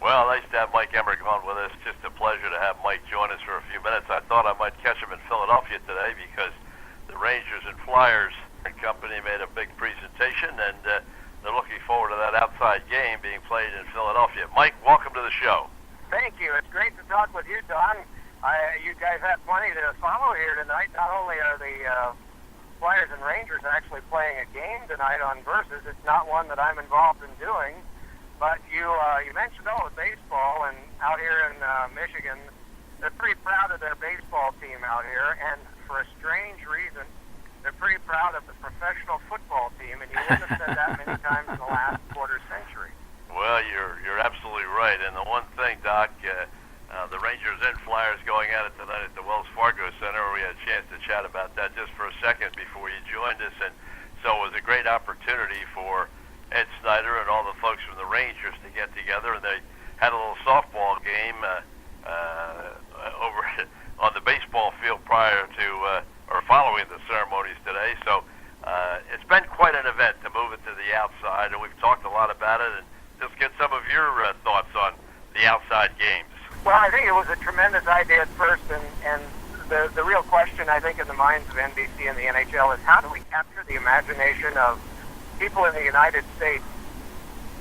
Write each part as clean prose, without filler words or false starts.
Well, nice to have Mike Emrick on with us. Just a pleasure to have Mike join us for a few minutes. I thought I might catch him in Philadelphia today because the Rangers and Flyers and company made a big presentation, and they're looking forward to that outside game being played in Philadelphia. Mike, welcome to the show. Thank you. It's great to talk with you, Don. You guys have plenty to follow here tonight. Not only are the Flyers and Rangers actually playing a game tonight on Versus, it's not one that I'm involved in doing. But you mentioned baseball, and out here in Michigan, they're pretty proud of their baseball team out here, and for a strange reason, they're pretty proud of the professional football team, and you wouldn't have said that many times in the last quarter century. Well, you're absolutely right, and the one thing, Doc, the Rangers and Flyers going at it tonight at the Wells Fargo Center, where we had a chance to chat about that just for a second before you joined us, and so it was a great opportunity for Ed Snyder and all the folks from the Rangers to get together, and they had a little softball game over on the baseball field prior to or following the ceremonies today. So it's been quite an event to move it to the outside, and we've talked a lot about it. And just get some of your thoughts on the outside games. Well, I think it was a tremendous idea at first, and the real question I think in the minds of NBC and the NHL is how do we capture the imagination of people in the United States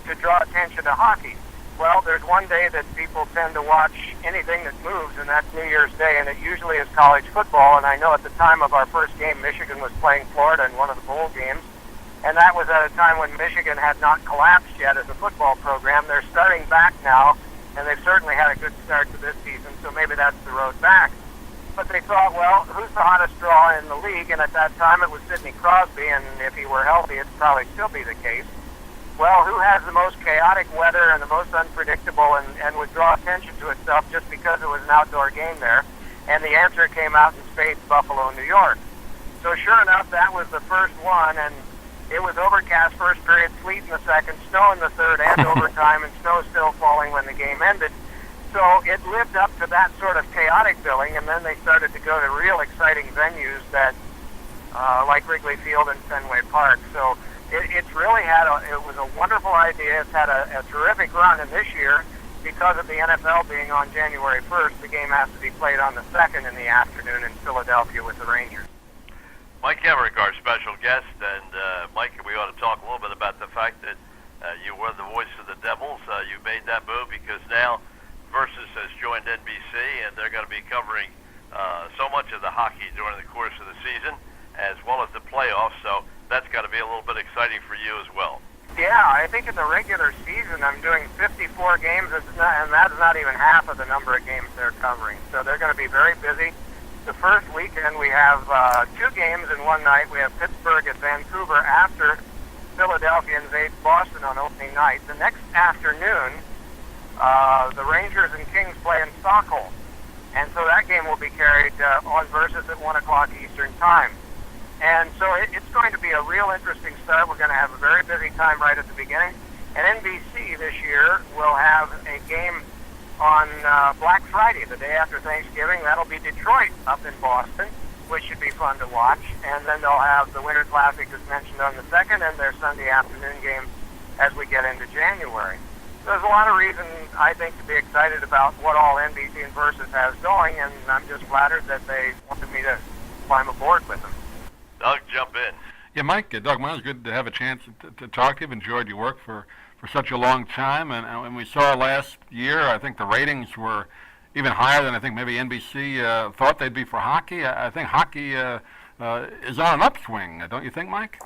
to draw attention to hockey? Well, there's one day that people tend to watch anything that moves, and that's New Year's Day, and it usually is college football. And I know at the time of our first game, Michigan was playing Florida in one of the bowl games, and that was at a time when Michigan had not collapsed yet as a football program. They're starting back now, and they've certainly had a good start to this season, so maybe that's the road back. But they thought, well, who's the hottest draw in the league? And at that time, it was Sidney Crosby, and if he were healthy, it'd probably still be the case. Well, who has the most chaotic weather and the most unpredictable and would draw attention to itself just because it was an outdoor game there? And the answer came out in spades, Buffalo, New York. So sure enough, that was the first one, and it was overcast first period, sleet in the second, snow in the third, and overtime, and snow still falling when the game ended. So it lived up to that sort of chaotic billing, and then they started to go to real exciting venues that, like Wrigley Field and Fenway Park. So it's really it was a wonderful idea. It's had a terrific run, and this year, because of the NFL being on January 1st, the game has to be played on the 2nd in the afternoon in Philadelphia with the Rangers. Mike Emrick, our special guest, and Mike, we ought to talk a little bit about the fact that you were the voice of the Devils. You made that move because now Versus has joined NBC, and they're going to be covering so much of the hockey during the course of the season, as well as the playoffs, so that's got to be a little bit exciting for you as well. Yeah, I think in the regular season I'm doing 54 games, and that's not even half of the number of games they're covering, so they're going to be very busy. The first weekend we have 2 games in one night. We have Pittsburgh at Vancouver after Philadelphia invades Boston on opening night. The next afternoon, the Rangers and Kings play in Stockholm. And so that game will be carried on Versus at 1 o'clock Eastern Time. And so it's going to be a real interesting start. We're going to have a very busy time right at the beginning. And NBC this year will have a game on Black Friday, the day after Thanksgiving. That'll be Detroit up in Boston, which should be fun to watch. And then they'll have the Winter Classic, as mentioned, on the 2nd, and their Sunday afternoon game as we get into January. There's a lot of reason, I think, to be excited about what all NBC and Versus has going, and I'm just flattered that they wanted me to climb aboard with them. Doug, jump in. Yeah, Mike, Doug Miles, good to have a chance to talk to you. I've enjoyed your work for such a long time, and we saw last year, I think the ratings were even higher than I think maybe NBC thought they'd be for hockey. I think hockey is on an upswing, don't you think, Mike?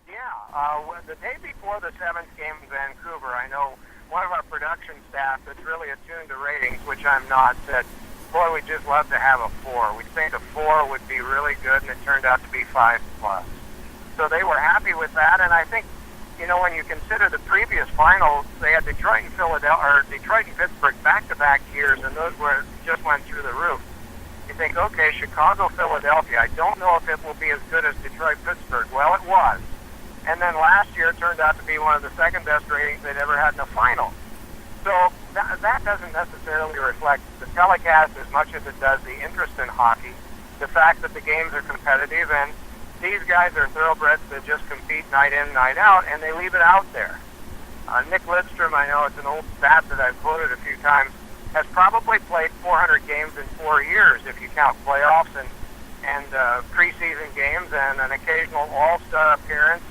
Yeah, the day before the 7th game in Vancouver, I know one of our production staff that's really attuned to ratings, which I'm not, said, boy, we'd just love to have a 4. We think a 4 would be really good, and it turned out to be 5+. So they were happy with that, and I think, you know, when you consider the previous finals, they had Detroit and Detroit and Pittsburgh back-to-back years, and those just went through the roof. You think, okay, Chicago, Philadelphia, I don't know if it will be as good as Detroit-Pittsburgh. Well, it was. And then last year it turned out to be one of the second-best ratings they'd ever had in a final. So that doesn't necessarily reflect the telecast as much as it does the interest in hockey, the fact that the games are competitive, and these guys are thoroughbreds that just compete night in, night out, and they leave it out there. Nick Lidstrom, I know it's an old stat that I've quoted a few times, has probably played 400 games in 4 years if you count playoffs and preseason games and an occasional All-Star appearance,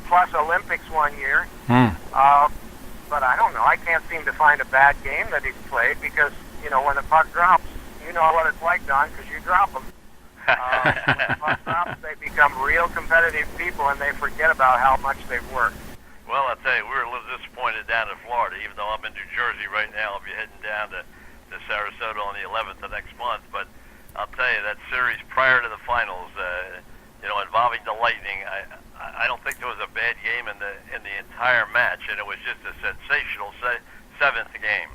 plus Olympics one year. But I don't know. I can't seem to find a bad game that he's played because, when the puck drops, you know what it's like, Don, because you drop them. When the puck drops, they become real competitive people, and they forget about how much they've worked. Well, I'll tell you, we were a little disappointed down in Florida, even though I'm in New Jersey right now. I'll be heading down to Sarasota on the 11th of next month. But I'll tell you, that series prior to the finals, involving the Lightning, I don't think there was a bad game in the entire match, and it was just a sensational seventh game.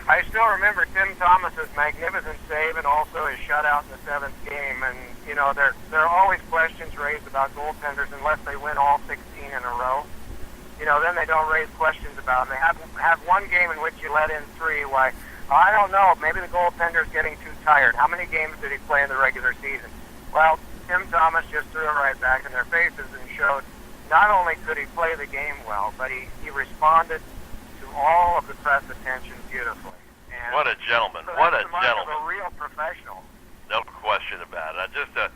I still remember Tim Thomas's magnificent save and also his shutout in the seventh game. And there are always questions raised about goaltenders unless they win all 16 in a row. Then they don't raise questions about them. They have one game in which you let in 3. Why? I don't know. Maybe the goaltender's getting too tired. How many games did he play in the regular season? Well, Tim Thomas just threw it right back in their faces and showed not only could he play the game well, but he responded to all of the press attention beautifully. And what a gentleman. So what a mark gentleman. Of a real professional. No question about it. Just a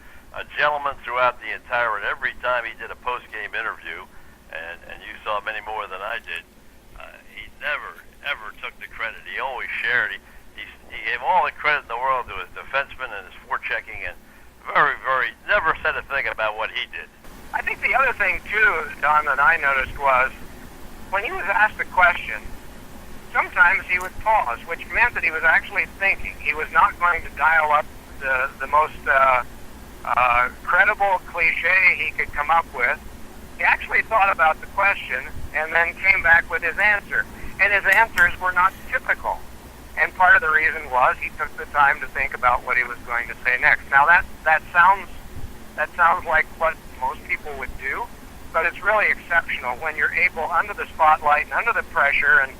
gentleman throughout the entire, and every time he did a post-game interview, and you saw many more than I did, he never, ever took the credit. He always shared. He gave all the credit in the world to his defenseman and his forechecking, and never said a thing about what he did. I think the other thing, too, Don, that I noticed was when he was asked a question, sometimes he would pause, which meant that he was actually thinking. He was not going to dial up the most credible cliche he could come up with. He actually thought about the question and then came back with his answer. And his answers were not typical. And part of the reason was he took the time to think about what he was going to say next. Now that sounds like what most people would do, but it's really exceptional when you're able, under the spotlight and under the pressure and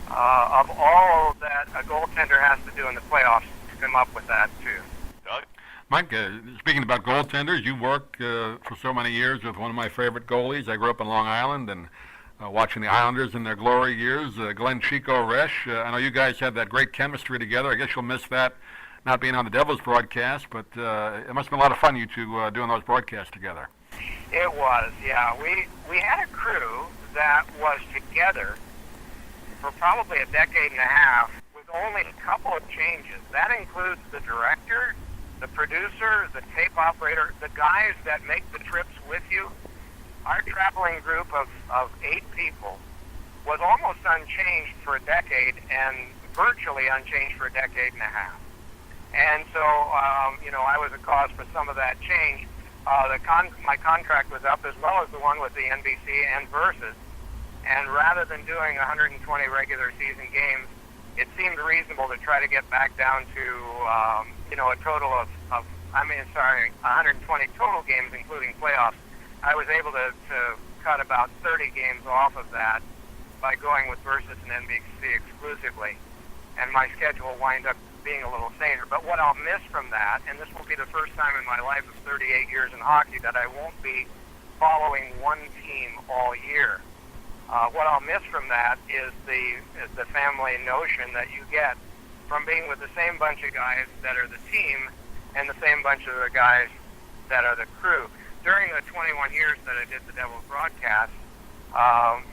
of all that a goaltender has to do in the playoffs, to come up with that too. Doug? Mike, speaking about goaltenders, you worked for so many years with one of my favorite goalies. I grew up in Long Island and watching the Islanders in their glory years, Glenn Chico Resch. I know you guys had that great chemistry together. I guess you'll miss that, not being on the Devils broadcast, but it must have been a lot of fun, you two doing those broadcasts together. It was, yeah. We had a crew that was together for probably a decade and a half with only a couple of changes. That includes the director, the producer, the tape operator, the guys that make the trips with you. Our traveling group of 8 people was almost unchanged for a decade and virtually unchanged for a decade and a half. And so, I was a cause for some of that change. My contract was up, as well as the one with the NBC and Versus. And rather than doing 120 regular season games, it seemed reasonable to try to get back down to, a total of 120 total games, including playoffs. I was able to cut about 30 games off of that by going with Versus and NBC exclusively. And my schedule wound up being a little saner. But what I'll miss from that, and this will be the first time in my life of 38 years in hockey that I won't be following one team all year. What I'll miss from that is the family notion that you get from being with the same bunch of guys that are the team and the same bunch of the guys that are the crew. During the 21 years that I did the Devils broadcast,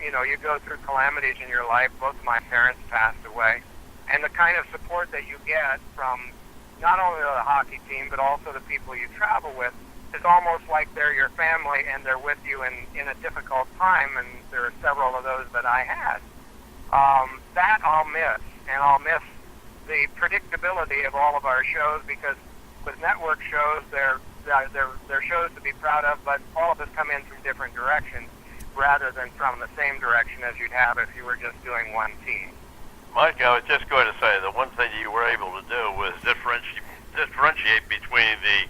you go through calamities in your life. Both of my parents passed away. And the kind of support that you get from not only the hockey team, but also the people you travel with, is almost like they're your family and they're with you in a difficult time, and there are several of those that I had. That I'll miss, and I'll miss the predictability of all of our shows, because with network shows, they're shows to be proud of, but all of us come in from different directions rather than from the same direction as you'd have if you were just doing one team. Mike, I was just going to say the one thing you were able to do was differentiate between the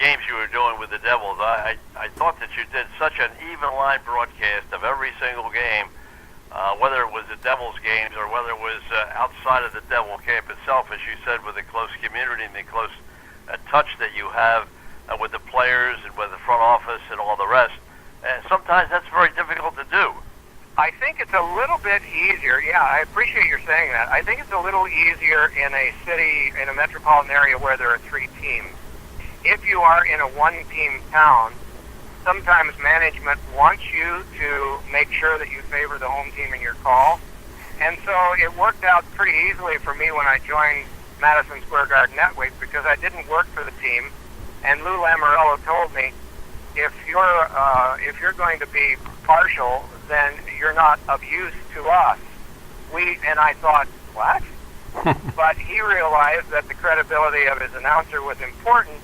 games you were doing with the Devils. I thought that you did such an even line broadcast of every single game, whether it was the Devils games or whether it was outside of the Devil camp itself, as you said, with the close community and the close touch that you have with the players and with the front office and all the rest. And sometimes that's very difficult to do. I think it's a little bit easier. Yeah, I appreciate your saying that. I think it's a little easier in a city, in a metropolitan area where there are 3 teams. If you are in a 1-team town, sometimes management wants you to make sure that you favor the home team in your call. And so it worked out pretty easily for me when I joined Madison Square Garden that week because I didn't work for the team. And Lou Lamoriello told me, if you're going to be partial, then you're not of use to us. And I thought, what? But he realized that the credibility of his announcer was important,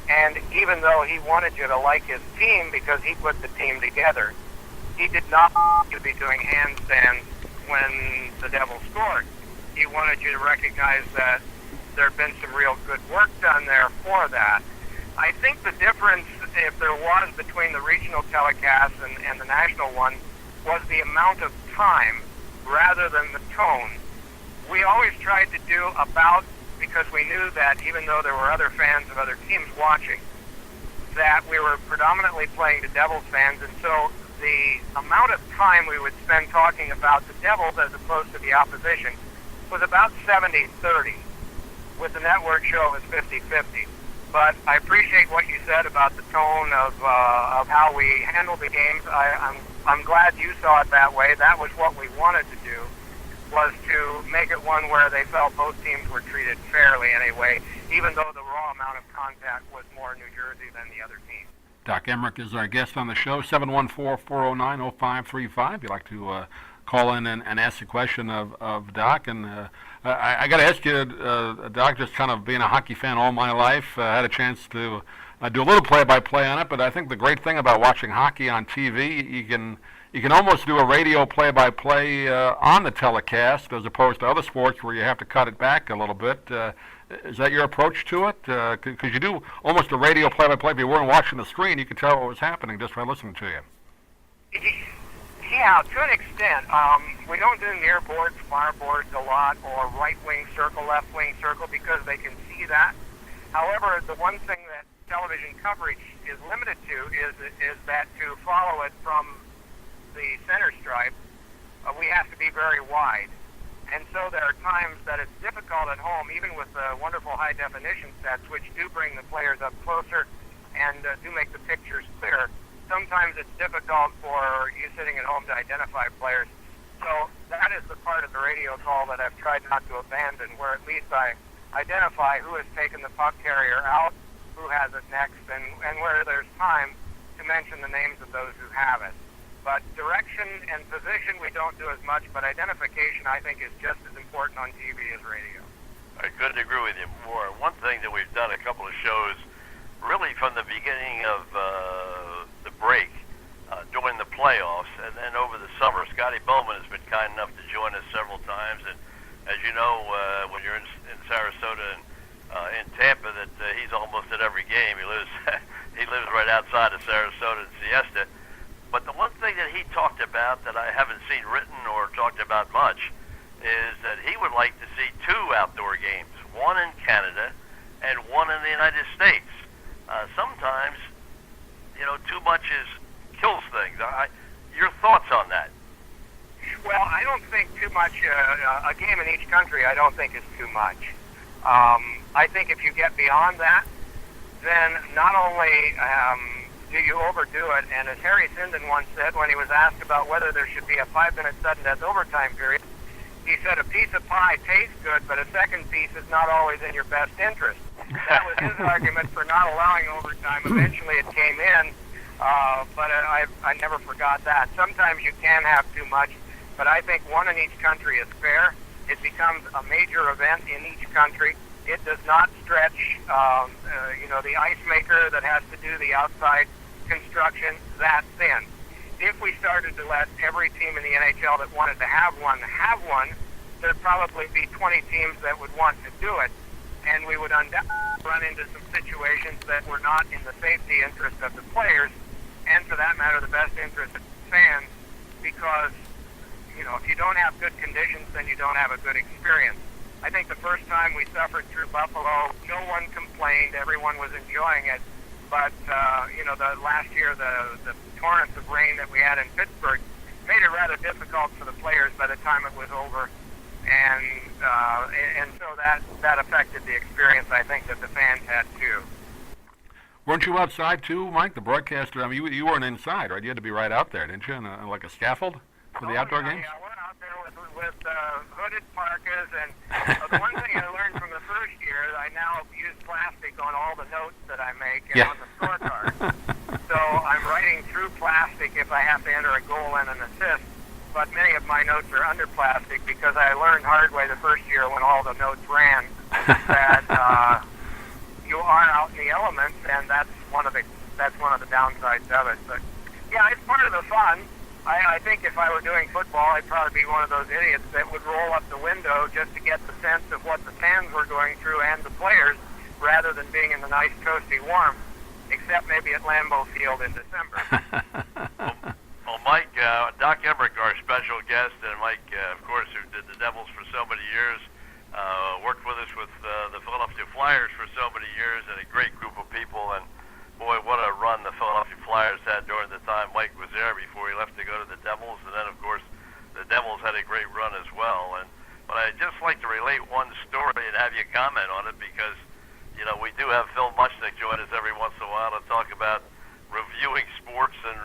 and even though he wanted you to like his team because he put the team together, he did not want you to be doing handstands when the Devils scored. He wanted you to recognize that there had been some real good work done there for that. I think the difference, if there was, between the regional telecast and the national one was the amount of time rather than the tone. We always tried to do about, because we knew that even though there were other fans of other teams watching, that we were predominantly playing to Devils fans, and so the amount of time we would spend talking about the Devils as opposed to the opposition was about 70-30. With the network show, it was 50-50. But I appreciate what you said about the tone of how we handled the games. I'm glad you saw it that way. That was what we wanted to do, was to make it one where they felt both teams were treated fairly anyway, even though the raw amount of contact was more New Jersey than the other team. Doc Emrick is our guest on the show, 714-409-0535. If you'd like to call in and ask a question of Doc. And I got to ask you, Doc, just kind of being a hockey fan all my life, had a chance to do a little play-by-play on it, but I think the great thing about watching hockey on TV, you can almost do a radio play-by-play on the telecast as opposed to other sports where you have to cut it back a little bit. Is that your approach to it? Because you do almost a radio play-by-play. If you weren't watching the screen, you could tell what was happening just by listening to you. Yeah, to an extent. We don't do near boards, far boards a lot, or right wing circle, left wing circle, because they can see that. However, the one thing that television coverage is limited to is that to follow it from the center stripe, we have to be very wide. And so there are times that it's difficult at home, even with the wonderful high-definition sets, which do bring the players up closer and do make the pictures clear. Sometimes it's difficult for you sitting at home to identify players. So that is the part of the radio call that I've tried not to abandon, where at least I identify who has taken the puck carrier out, who has it next, and where there's time to mention the names of those who have it. But direction and position we don't do as much, but identification I think is just as important on TV as radio. I couldn't agree with you more. One thing that we've done a couple of shows really from the beginning of the break during the playoffs and then over the summer. Scotty Bowman has been kind enough to join us several times, and as you know, when you're in Sarasota and in Tampa, that he's almost at every game. He lives right outside of Sarasota in Siesta. But the one thing that he talked about that I haven't seen written or talked about much is that he would like to see 2 outdoor games, one in Canada and one in the United States. Sometimes, too much kills things. Your thoughts on that? Well, I don't think too much. A game in each country, I don't think is too much. I think if you get beyond that, then not only do you overdo it, and as Harry Sinden once said when he was asked about whether there should be a 5-minute sudden death overtime period, he said a piece of pie tastes good, but a second piece is not always in your best interest. That was his argument for not allowing overtime. Eventually it came in, but I never forgot that. Sometimes you can have too much, but I think one in each country is fair. It becomes a major event in each country. It does not stretch, the ice maker that has to do the outside construction that thin. If we started to let every team in the NHL that wanted to have one, there'd probably be 20 teams that would want to do it, and we would undoubtedly run into some situations that were not in the safety interest of the players, and for that matter, the best interest of fans, because, if you don't have good conditions, then you don't have a good experience. I think the first time we suffered through Buffalo, no one complained. Everyone was enjoying it. But, the last year, the torrents of rain that we had in Pittsburgh made it rather difficult for the players by the time it was over, and so that affected the experience, I think, that the fans had too. Weren't you outside too, Mike? The broadcaster. I mean, you weren't inside, right? You had to be right out there, didn't you? In like a scaffold for the outdoor games. Yeah, we're out there with hooded parkas, and the one thing I learned from the first year, I now use plastic on all the notes that I make and on the scorecard. So I'm writing through plastic if I have to enter a goal and an assist. But many of my notes are under plastic because I learned hard way the first year when all the notes ran that you are out in the elements, and that's one of the downsides of it. But yeah, it's part of the fun. I think if I were doing football, I'd probably be one of those idiots that would roll up the window just to get the sense of what the fans were going through and the players, rather than being in the nice toasty warmth, except maybe at Lambeau Field in December. Well, Mike, Doc Emrick, our special guest, and Mike, of course, who did the Devils for so many years, worked with us with the Philadelphia Flyers for so many years, and a great group of people. And boy, what a run the Philadelphia Flyers had during the time Mike was there before he left to go to the Devils. And then, of course, the Devils had a great run as well. But I'd just like to relate one story and have you comment on it, because, you know, we do have Phil Muchnick join us every once in a while to talk about reviewing sports and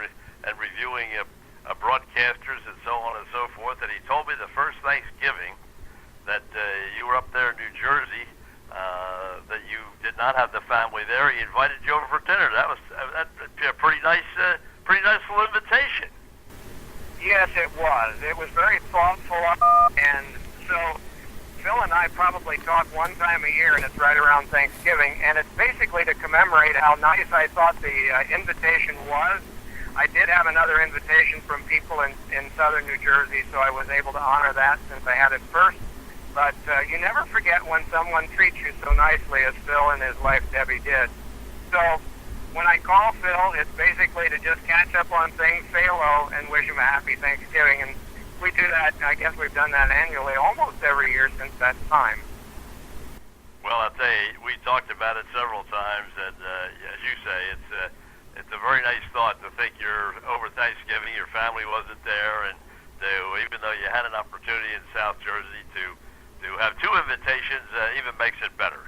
reviewing broadcasters and so on and so forth. And he told me the first Thanksgiving that you were up there in New Jersey, that you did not have the family there. He invited you over for dinner. That'd be a pretty nice little invitation. Yes, it was. It was very thoughtful, and so Phil and I probably talk one time a year, and it's right around Thanksgiving, and it's basically to commemorate how nice I thought the invitation was. I did have another invitation from people in southern New Jersey, so I was able to honor that since I had it first. But you never forget when someone treats you so nicely as Phil and his wife Debbie did. So when I call Phil, it's basically to just catch up on things, say hello, and wish him a happy Thanksgiving. And we do that, I guess we've done that annually almost every year since that time. Well, I'll tell you, we talked about it several times, and as you say, it's a very nice thought to think you're over Thanksgiving, your family wasn't there, and even though you had an opportunity in South Jersey to have two invitations, even makes it better.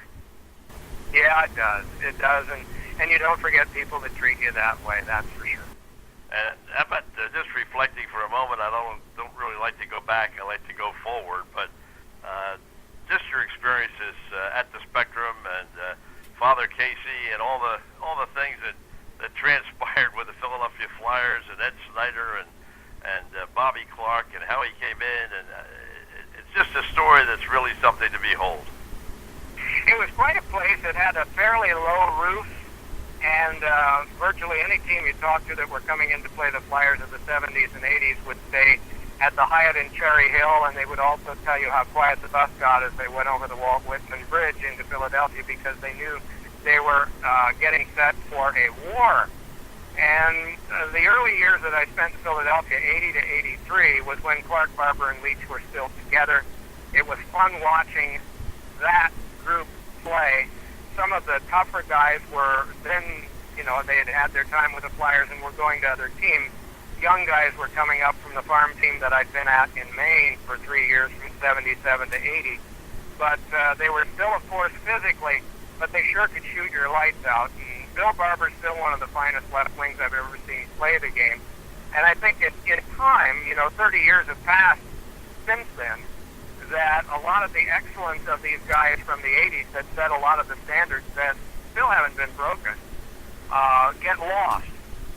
Yeah, it does. It does, and you don't forget people that treat you that way. That's for sure. And how about just reflecting for a moment? I don't really like to go back. I like to go forward, but just your experiences at the Spectrum and Father Casey and all the things that transpired with the Philadelphia Flyers and Ed Snyder and Bobby Clark and how he came in, and it's just a story that's really something to behold. It was quite a place. It had a fairly low roof, and virtually any team you talked to that were coming in to play the Flyers of the 70s and 80s would stay at the Hyatt in Cherry Hill, and they would also tell you how quiet the bus got as they went over the Walt Whitman Bridge into Philadelphia, because they knew they were getting set for a war. And the early years that I spent in Philadelphia, 80 to 83, was when Clark, Barber, and Leach were still together. It was fun watching that group play. Some of the tougher guys were then, they had had their time with the Flyers and were going to other teams. Young guys were coming up from the farm team that I'd been at in Maine for 3 years, from 77 to 80. But they were still, of course, physically, but they sure could shoot your lights out. And Bill Barber's still one of the finest left wings I've ever seen play the game. And I think in time, 30 years have passed since then, that a lot of the excellence of these guys from the 80s that set a lot of the standards that still haven't been broken get lost.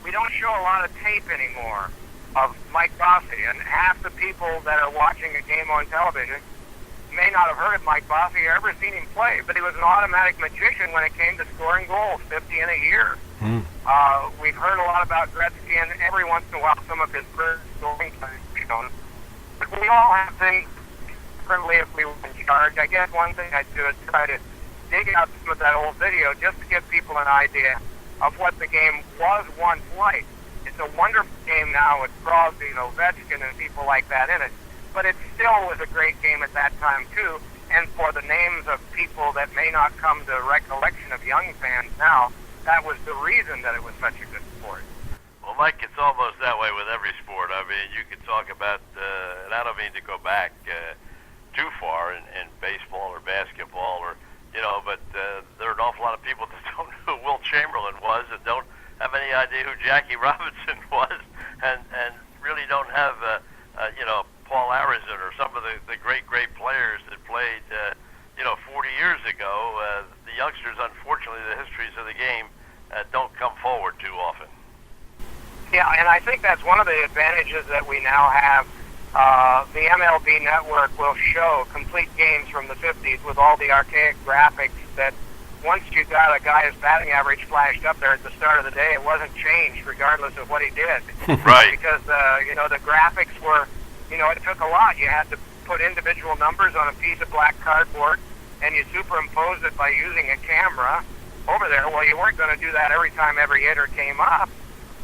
We don't show a lot of tape anymore of Mike Bossy, and half the people that are watching a game on television may not have heard of Mike Bossy or ever seen him play, but he was an automatic magician when it came to scoring goals, 50 in a year. We've heard a lot about Gretzky, and every once in a while some of his first scoring times shown. But we all have things differently if we were in charge. I guess one thing I'd do is try to dig out some of that old video just to give people an idea of what the game was once like. It's a wonderful game now with Crosby and Ovechkin and people like that in it. But it still was a great game at that time, too. And for the names of people that may not come to recollection of young fans now, that was the reason that it was such a good sport. Well, Mike, it's almost that way with every sport. I mean, you could talk about, and I don't mean to go back too far in baseball or basketball or, but there are an awful lot of people that don't know who Wilt Chamberlain was and don't have any idea who Jackie Robinson was and really don't have, Paul Arizin or some of the great players that played, 40 years ago. The youngsters, unfortunately, the histories of the game don't come forward too often. Yeah, and I think that's one of the advantages that we now have. The MLB Network will show complete games from the 50s with all the archaic graphics that once you got a guy's batting average flashed up there at the start of the day, it wasn't changed regardless of what he did. Right. Because, the graphics were, it took a lot. You had to put individual numbers on a piece of black cardboard, and you superimposed it by using a camera over there. Well, you weren't going to do that every time every hitter came up.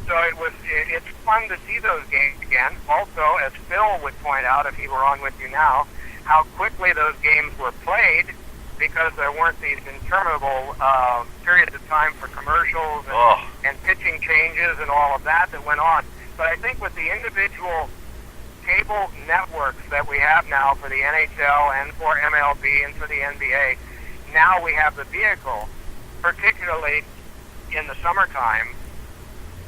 So it's fun to see those games again. Also, as Phil would point out if he were on with you now, how quickly those games were played because there weren't these interminable periods of time for commercials and pitching changes and all of that went on. But I think with the individual cable networks that we have now for the NHL and for MLB and for the NBA, now we have the vehicle, particularly in the summertime,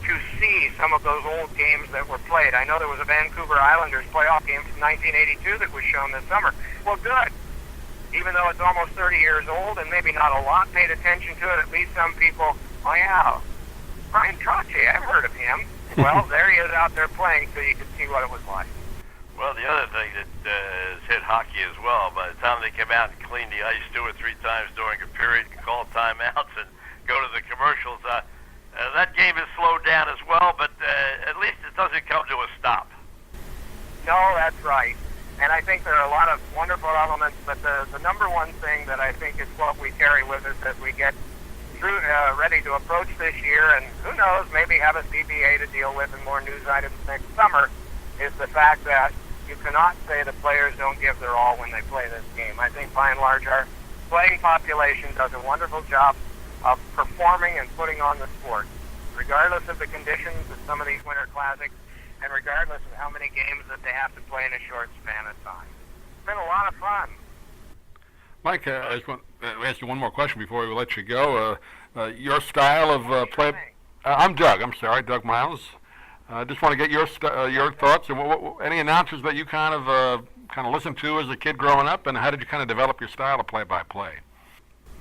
to see some of those old games that were played. I know there was a Vancouver Islanders playoff game from 1982 that was shown this summer. Well, good. Even though it's almost 30 years old and maybe not a lot paid attention to it, at least some people, oh yeah, Brian Trottier, I've heard of him. Well, there he is out there playing so you can see what it was like. Well, the other thing that has hit hockey as well, by the time they come out and clean the ice 2 or 3 times during a period and call timeouts and go to the commercials, that game is slowed down as well, but at least it doesn't come to a stop. No, that's right. And I think there are a lot of wonderful elements, but the number one thing that I think is what we carry with us as we get through, ready to approach this year, and who knows, maybe have a CBA to deal with and more news items next summer, is the fact that you cannot say the players don't give their all when they play this game. I think by and large our playing population does a wonderful job of performing and putting on the sport, regardless of the conditions of some of these winter classics and regardless of how many games that they have to play in a short span of time. It's been a lot of fun. Mike, I just want to ask you one more question before we let you go. Your style of play... I'm Doug. I'm sorry, Doug Miles. I just want to get your thoughts and any announcers that you kind of listened to as a kid growing up, and how did you kind of develop your style of play-by-play?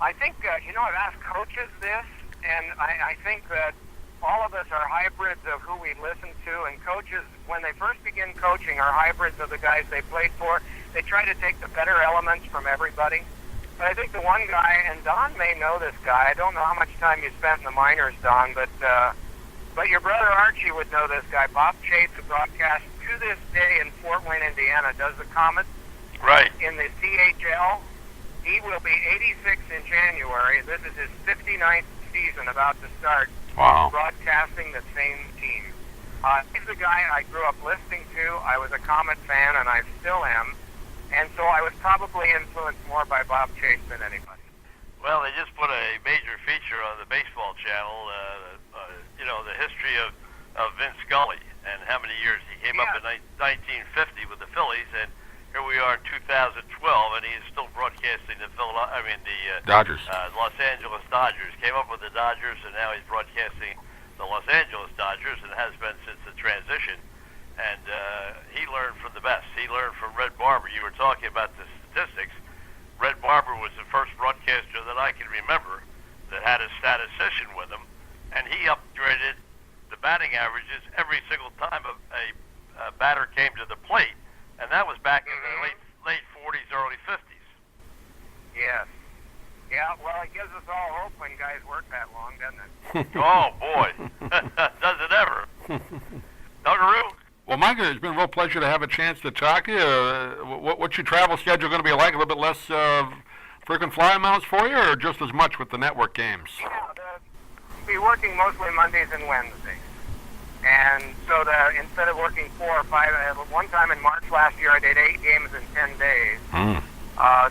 I think, I've asked coaches this, and I think that all of us are hybrids of who we listen to, and coaches, when they first begin coaching, are hybrids of the guys they played for. They try to take the better elements from everybody. But I think the one guy, and Don may know this guy, I don't know how much time you spent in the minors, Don, but your brother Archie would know this guy, Bob Chase, who broadcasts to this day in Fort Wayne, Indiana, does the Comets Right. in the CHL. He will be 86 in January. This is his 59th season about to start. Wow. Broadcasting the same team. He's the guy I grew up listening to. I was a Comet fan, and I still am. And so I was probably influenced more by Bob Chase than anybody. Well, they just put a major feature on the baseball channel, the history of Vince Scully and how many years he came up in 1950 with the Phillies, and here we are in 2012, and he is still broadcasting the Dodgers. Los Angeles Dodgers. Came up with the Dodgers, and now he's broadcasting the Los Angeles Dodgers, and has been since the transition. And he learned from the best. He learned from Red Barber. You were talking about the statistics. Red Barber was the first broadcaster that I can remember that had a statistician with him, and he upgraded the batting averages every single time a batter came to the plate, and that was back in the late 40s, early 50s. Yes. Yeah, well, it gives us all hope when guys work that long, doesn't it? Oh, boy. Does it ever. Dungaroo? Well, Mike, it's been a real pleasure to have a chance to talk to you. What's your travel schedule going to be like? A little bit less frequent fly amounts for you, or just as much with the network games? Yeah, we'll be working mostly Mondays and Wednesdays. And so instead of working 4 or 5, one time in March last year I did 8 games in 10 days.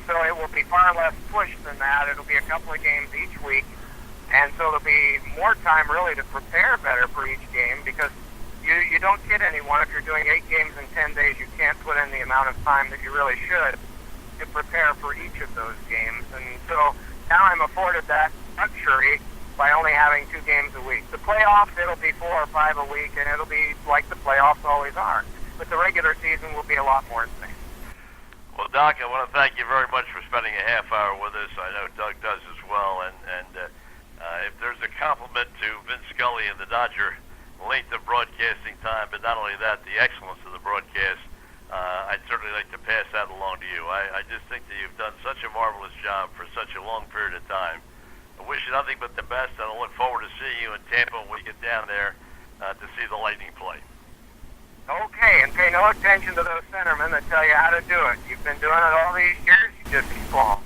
So it will be far less pushed than that. It'll be a couple of games each week. And so there'll be more time really to prepare better for each game, because You don't kid anyone if you're doing 8 games in 10 days. You can't put in the amount of time that you really should to prepare for each of those games. And so now I'm afforded that luxury by only having 2 games a week. The playoffs, it'll be 4 or 5 a week, and it'll be like the playoffs always are. But the regular season will be a lot more insane. Well, Doc, I want to thank you very much for spending a half hour with us. I know Doug does as well. And if there's a compliment to Vince Scully and the Dodger length of broadcasting time, but not only that, the excellence of the broadcast, I'd certainly like to pass that along to you. I just think that you've done such a marvelous job for such a long period of time. I wish you nothing but the best, and I look forward to seeing you in Tampa when we get down there to see the Lightning play. Okay, and pay no attention to those centermen that tell you how to do it. You've been doing it all these years. You just keep on.